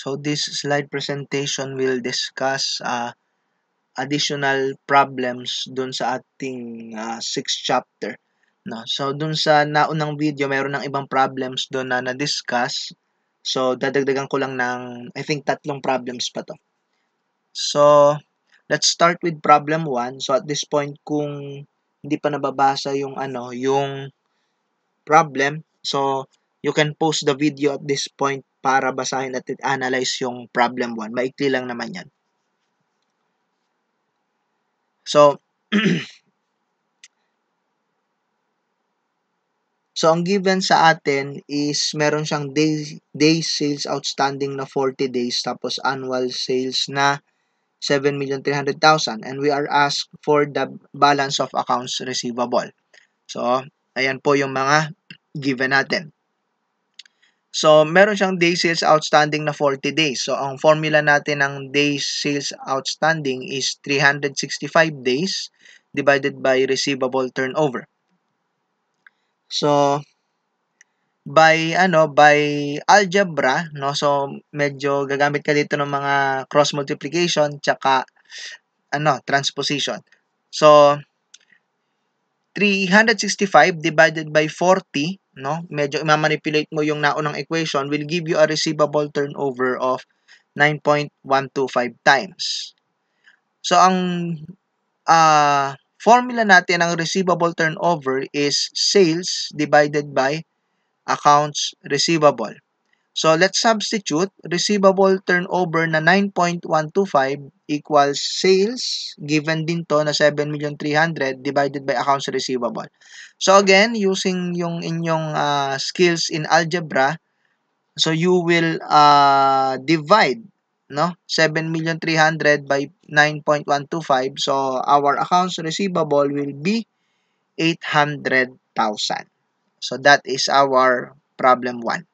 So this slide presentation will discuss additional problems dun sa ating 6th chapter. No? So dun sa naunang video, mayroon ng ibang problems dun na na-discuss. So dadagdagan ko lang ng I think 3 problems pa to. So let's start with problem 1. So at this point, kung hindi pa nababasa yung yung problem, so you can pause the video at this point para basahin at analyze yung problem 1. Maikli lang naman yan. So, ang given sa atin is meron siyang day sales outstanding na 40 days tapos annual sales na 7,300,000 and we are asked for the balance of accounts receivable. So, ayan po yung mga given natin. So, meron siyang day sales outstanding na 40 days. So, ang formula natin ng day sales outstanding is 365 days divided by receivable turnover. So, by algebra, no? So, medyo gagamit ka dito ng mga cross multiplication tsaka transposition. So, 365 divided by 40, no? Medyo i-manipulate mo yung naunang equation will give you a receivable turnover of 9.125 times. So, ang formula natin ng receivable turnover is sales divided by accounts receivable. So, let's substitute receivable turnover na 9.125 equals sales, given din to na 7,300,000 divided by accounts receivable. So, again, using yung inyong skills in algebra, so you will divide 7,300,000 by 9.125. So, our accounts receivable will be 800,000. So, that is our problem 1.